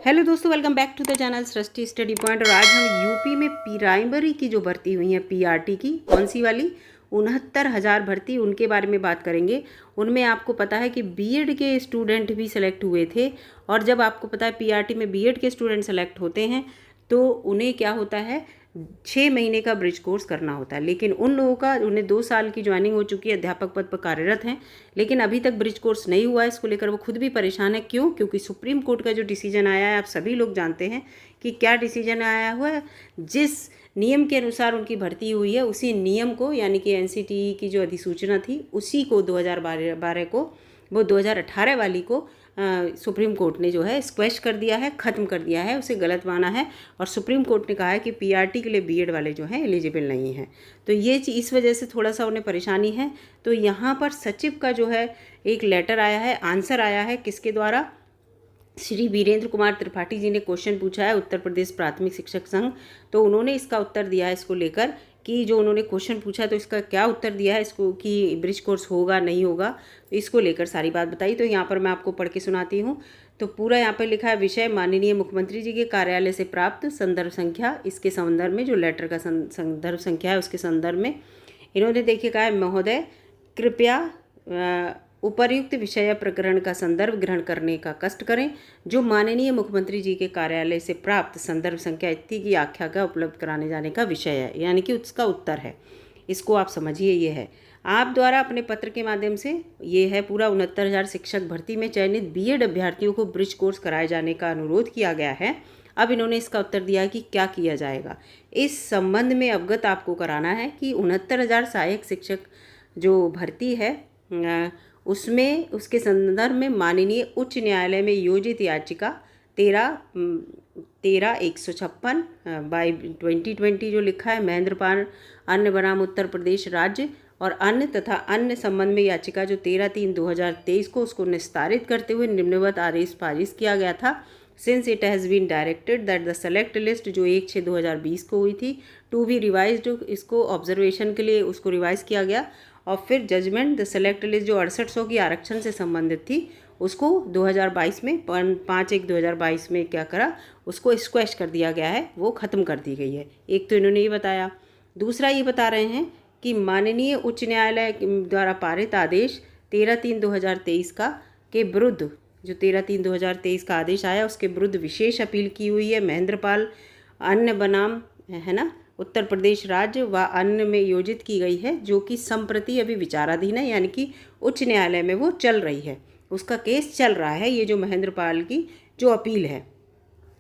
Hello दोस्तों, welcome back to the channel Srishti study point. और आज हम यूपी में प्राइमरी की जो भर्ती हुई है पीआरटी की, कौन सी वाली 69,000 भर्ती, उनके बारे में बात करेंगे। उनमें आपको पता है कि बीएड के स्टूडेंट भी सेलेक्ट हुए थे। और जब आपको पता है पीआरटी में बीएड के स्टूडेंट सेलेक्ट होते हैं तो उन्हें क्या होता है, 6 महीने का ब्रिज कोर्स करना होता है। लेकिन उन लोगों का, उन्हें 2 साल की ज्वाइनिंग हो चुकी है, अध्यापक पद पर कार्यरत हैं, लेकिन अभी तक ब्रिज कोर्स नहीं हुआ है। इसको लेकर वो खुद भी परेशान है। क्यों? क्योंकि सुप्रीम कोर्ट का जो डिसीजन आया है, आप सभी लोग जानते हैं कि क्या डिसीजन आया हुआ है। जिस नियम के अनुसार उनकी भर्ती हुई है, उसी नियम को, यानी कि एनसीटीई की जो अधिसूचना थी उसी को 2012 को, वो 2018 वाली को सुप्रीम कोर्ट ने जो है स्क्वैश कर दिया है, ख़त्म कर दिया है, उसे गलत माना है। और सुप्रीम कोर्ट ने कहा है कि पीआरटी के लिए बीएड वाले जो हैं एलिजिबल नहीं हैं। तो ये इस वजह से थोड़ा सा उन्हें परेशानी है। तो यहाँ पर सचिव का जो है एक लेटर आया है, आंसर आया है, किसके द्वारा? श्री वीरेंद्र कुमार त्रिपाठी जी ने क्वेश्चन पूछा है, उत्तर प्रदेश प्राथमिक शिक्षक संघ। तो उन्होंने इसका उत्तर दिया है, इसको लेकर कि जो उन्होंने क्वेश्चन पूछा तो इसका क्या उत्तर दिया है इसको, कि ब्रिज कोर्स होगा नहीं होगा, तो इसको लेकर सारी बात बताई। तो यहाँ पर मैं आपको पढ़ के सुनाती हूँ। तो पूरा यहाँ पर लिखा है, विषय माननीय मुख्यमंत्री जी के कार्यालय से प्राप्त संदर्भ संख्या, इसके संदर्भ में जो लेटर का संदर्भ संख्या है उसके संदर्भ में इन्होंने देखिए कहा है, महोदय कृपया उपर्युक्त विषय प्रकरण का संदर्भ ग्रहण करने का कष्ट करें, जो माननीय मुख्यमंत्री जी के कार्यालय से प्राप्त संदर्भ संख्या इतनी की आख्या का उपलब्ध कराने जाने का विषय है, यानी कि उसका उत्तर है। इसको आप समझिए। ये है आप द्वारा अपने पत्र के माध्यम से, ये है पूरा 69,000 शिक्षक भर्ती में चयनित बीएड अभ्यर्थियों को ब्रिज कोर्स कराए जाने का अनुरोध किया गया है। अब इन्होंने इसका उत्तर दिया कि क्या किया जाएगा। इस संबंध में अवगत आपको कराना है कि 69,000 सहायक शिक्षक जो भर्ती है उसमें, उसके संदर्भ में माननीय उच्च न्यायालय में योजित याचिका 13/156 बाई 2020 जो लिखा है, महेंद्रपाल अन्य बनाम उत्तर प्रदेश राज्य और अन्य तथा अन्य संबंध में याचिका जो 13/3/2023 को, उसको निस्तारित करते हुए निम्नवत आदेश पारित किया गया था। Since it has been directed that the select list जो 1/6/2020 को हुई थी टू बी रिवाइज्ड, इसको ऑब्जर्वेशन के लिए उसको रिवाइज किया गया। और फिर जजमेंट द सेलेक्ट लिस्ट जो 6800 की आरक्षण से संबंधित थी उसको 2022 में 5/1/2022 में क्या करा, उसको स्क्वैश कर दिया गया है, वो ख़त्म कर दी गई है। एक तो इन्होंने ये बताया। दूसरा ये बता रहे हैं कि माननीय उच्च न्यायालय द्वारा पारित आदेश 13/3/2023 का के विरुद्ध, जो 13/3/2023 का आदेश आया उसके विरुद्ध विशेष अपील की हुई है महेंद्रपाल अन्य बनाम, है ना, उत्तर प्रदेश राज्य व अन्य में योजित की गई है, जो कि संप्रति अभी विचाराधीन है, यानी कि उच्च न्यायालय में वो चल रही है, उसका केस चल रहा है। ये जो महेंद्रपाल की जो अपील है,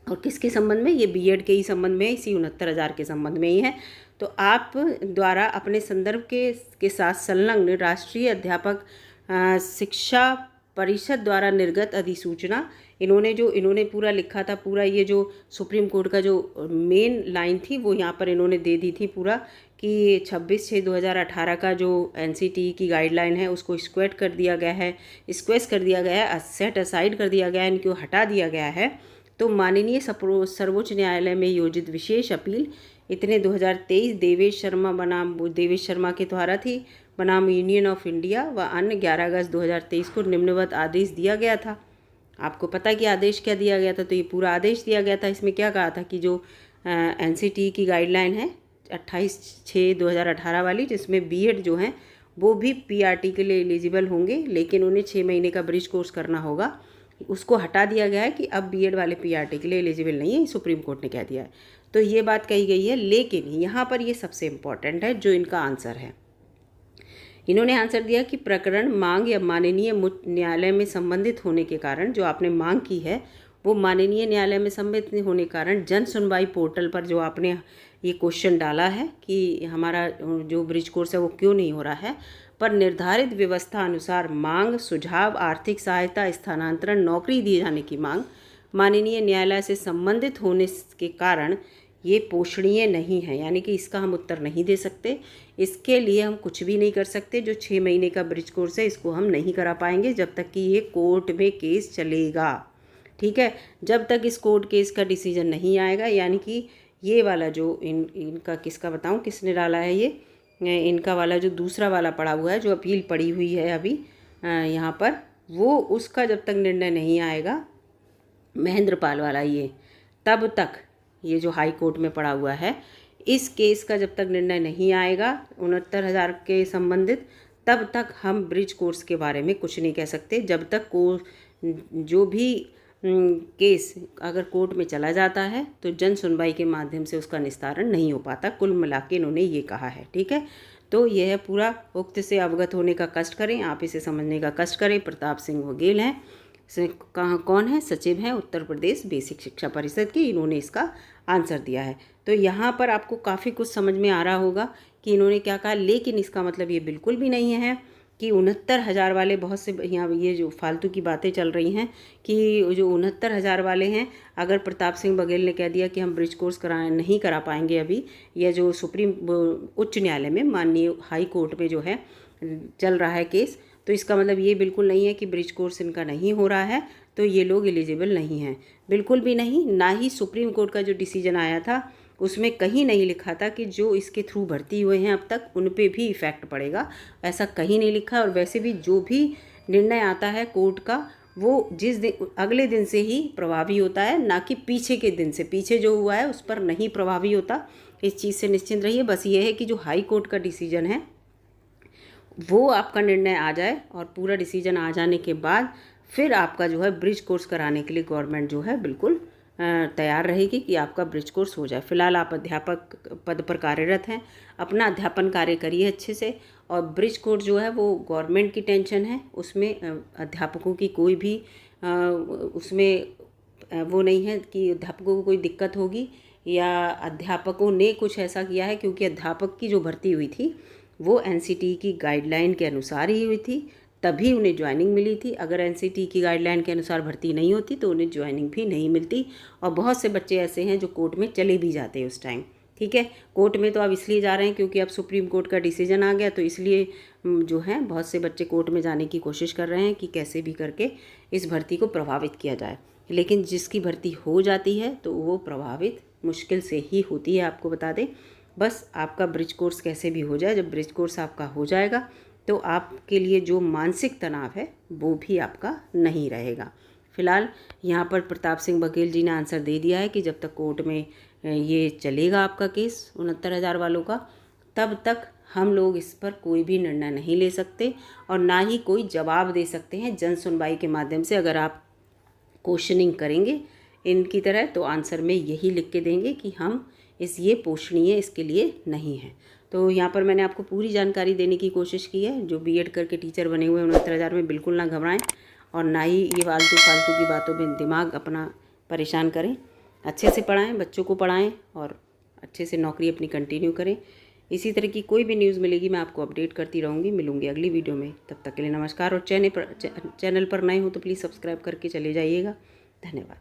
और किसके संबंध में? ये बीएड के ही संबंध में, इसी 69,000 के संबंध में ही है। तो आप द्वारा अपने संदर्भ के साथ संलग्न राष्ट्रीय अध्यापक शिक्षा परिषद द्वारा निर्गत अधिसूचना, इन्होंने पूरा लिखा था, पूरा ये जो सुप्रीम कोर्ट का जो मेन लाइन थी वो यहाँ पर इन्होंने दे दी थी पूरा, कि 26/6/2018 का जो एनसीटीई की गाइडलाइन है उसको स्क्वेट कर दिया गया है, स्क्वेश कर दिया गया है, सेट असाइड कर दिया गया है, इनको हटा दिया गया है। तो माननीय सर्वोच्च न्यायालय में योजित विशेष अपील इतने 2023 देवेश शर्मा के द्वारा थी बनाम यूनियन ऑफ इंडिया व अन्य 11 अगस्त 2023 को निम्नवत आदेश दिया गया था। आपको पता है कि आदेश क्या दिया गया था? तो ये पूरा आदेश दिया गया था। इसमें क्या कहा था कि जो एनसीटीई की गाइडलाइन है 28/6/2018 वाली, जिसमें बीएड जो हैं वो भी पीआरटी के लिए एलिजिबल होंगे, लेकिन उन्हें 6 महीने का ब्रिज कोर्स करना होगा, उसको हटा दिया गया है कि अब बीएड वाले पीआरटी के लिए एलिजिबल नहीं है, सुप्रीम कोर्ट ने कह दिया है। तो ये बात कही गई है। लेकिन यहाँ पर ये सबसे इम्पॉर्टेंट है, जो इनका आंसर है, इन्होंने आंसर दिया कि प्रकरण मांग या माननीय न्यायालय में संबंधित होने के कारण, जो आपने मांग की है वो माननीय न्यायालय में संबंधित होने के कारण जन सुनवाई पोर्टल पर जो आपने ये क्वेश्चन डाला है कि हमारा जो ब्रिज कोर्स है वो क्यों नहीं हो रहा है, पर निर्धारित व्यवस्था अनुसार मांग, सुझाव, आर्थिक सहायता, स्थानांतरण, नौकरी दिए जाने की मांग माननीय न्यायालय से संबंधित होने के कारण ये पोषणीय नहीं है, यानी कि इसका हम उत्तर नहीं दे सकते। इसके लिए हम कुछ भी नहीं कर सकते। जो 6 महीने का ब्रिज कोर्स है इसको हम नहीं करा पाएंगे जब तक कि ये कोर्ट में केस चलेगा। ठीक है, जब तक इस कोर्ट केस का डिसीजन नहीं आएगा, यानी कि ये वाला जो इनका किसका बताऊं किसने डाला है, ये इनका वाला जो दूसरा वाला पड़ा हुआ है, जो अपील पड़ी हुई है अभी यहाँ पर, वो उसका जब तक निर्णय नहीं आएगा महेंद्रपाल वाला ये, तब तक ये जो हाई कोर्ट में पड़ा हुआ है, इस केस का जब तक निर्णय नहीं आएगा 69,000 के संबंधित, तब तक हम ब्रिज कोर्स के बारे में कुछ नहीं कह सकते। जब तक जो भी केस अगर कोर्ट में चला जाता है तो जन सुनवाई के माध्यम से उसका निस्तारण नहीं हो पाता। कुल मिला के इन्होंने ये कहा है। ठीक है, तो यह पूरा उक्त से अवगत होने का कष्ट करें, आप इसे समझने का कष्ट करें। प्रताप सिंह बघेल हैं, कहाँ कौन है, सचिव हैं उत्तर प्रदेश बेसिक शिक्षा परिषद के, इन्होंने इसका आंसर दिया है। तो यहाँ पर आपको काफ़ी कुछ समझ में आ रहा होगा कि इन्होंने क्या कहा, लेकिन इसका मतलब ये बिल्कुल भी नहीं है कि 69,000 वाले, बहुत से यहाँ ये जो फालतू की बातें चल रही हैं कि जो 69,000 वाले हैं, अगर प्रताप सिंह बघेल ने कह दिया कि हम ब्रिज कोर्स नहीं करा पाएंगे अभी, या जो सुप्रीम उच्च न्यायालय में, माननीय हाई कोर्ट में जो है चल रहा है केस, तो इसका मतलब ये बिल्कुल नहीं है कि ब्रिज कोर्स इनका नहीं हो रहा है तो ये लोग एलिजिबल नहीं हैं, बिल्कुल भी नहीं। ना ही सुप्रीम कोर्ट का जो डिसीजन आया था उसमें कहीं नहीं लिखा था कि जो इसके थ्रू भर्ती हुए हैं अब तक उन पे भी इफ़ेक्ट पड़ेगा, ऐसा कहीं नहीं लिखा। और वैसे भी जो भी निर्णय आता है कोर्ट का, वो जिस दिन अगले दिन से ही प्रभावी होता है, ना कि पीछे के दिन से। पीछे जो हुआ है उस पर नहीं प्रभावी होता, इस चीज़ से निश्चिंत रहिए। बस ये है कि जो हाई कोर्ट का डिसीजन है वो आपका निर्णय आ जाए, और पूरा डिसीजन आ जाने के बाद फिर आपका जो है ब्रिज कोर्स कराने के लिए गवर्नमेंट जो है बिल्कुल तैयार रहेगी कि आपका ब्रिज कोर्स हो जाए। फ़िलहाल आप अध्यापक पद पर कार्यरत हैं, अपना अध्यापन कार्य करिए अच्छे से। और ब्रिज कोर्स जो है वो गवर्नमेंट की टेंशन है, उसमें अध्यापकों की कोई भी उसमें वो नहीं है कि अध्यापकों को कोई दिक्कत होगी या अध्यापकों ने कुछ ऐसा किया है, क्योंकि अध्यापक की जो भर्ती हुई थी वो एनसीटी की गाइडलाइन के अनुसार ही हुई थी, तभी उन्हें ज्वाइनिंग मिली थी। अगर एनसीटी की गाइडलाइन के अनुसार भर्ती नहीं होती तो उन्हें ज्वाइनिंग भी नहीं मिलती। और बहुत से बच्चे ऐसे हैं जो कोर्ट में चले भी जाते हैं उस टाइम। ठीक है, कोर्ट में तो अब इसलिए जा रहे हैं क्योंकि अब सुप्रीम कोर्ट का डिसीजन आ गया, तो इसलिए जो है बहुत से बच्चे कोर्ट में जाने की कोशिश कर रहे हैं कि कैसे भी करके इस भर्ती को प्रभावित किया जाए। लेकिन जिसकी भर्ती हो जाती है तो वो प्रभावित मुश्किल से ही होती है, आपको बता दें। बस आपका ब्रिज कोर्स कैसे भी हो जाए, जब ब्रिज कोर्स आपका हो जाएगा तो आपके लिए जो मानसिक तनाव है वो भी आपका नहीं रहेगा। फ़िलहाल यहाँ पर प्रताप सिंह बघेल जी ने आंसर दे दिया है कि जब तक कोर्ट में ये चलेगा आपका केस 69,000 वालों का, तब तक हम लोग इस पर कोई भी निर्णय नहीं ले सकते और ना ही कोई जवाब दे सकते हैं जन सुनवाई के माध्यम से। अगर आप क्वेश्चनिंग करेंगे इनकी तरह तो आंसर में यही लिख के देंगे कि हम ये पोषणीय इसके लिए नहीं है। तो यहाँ पर मैंने आपको पूरी जानकारी देने की कोशिश की है। जो बीएड करके टीचर बने हुए हैं 69,000 में, बिल्कुल ना घबराएं और ना ही ये फालतू की बातों में दिमाग अपना परेशान करें। अच्छे से पढ़ाएं, बच्चों को पढ़ाएं और अच्छे से नौकरी अपनी कंटिन्यू करें। इसी तरह की कोई भी न्यूज़ मिलेगी मैं आपको अपडेट करती रहूँगी। मिलूँगी अगली वीडियो में, तब तक के लिए नमस्कार। और चैनल पर नए हो तो प्लीज़ सब्सक्राइब करके चले जाइएगा। धन्यवाद।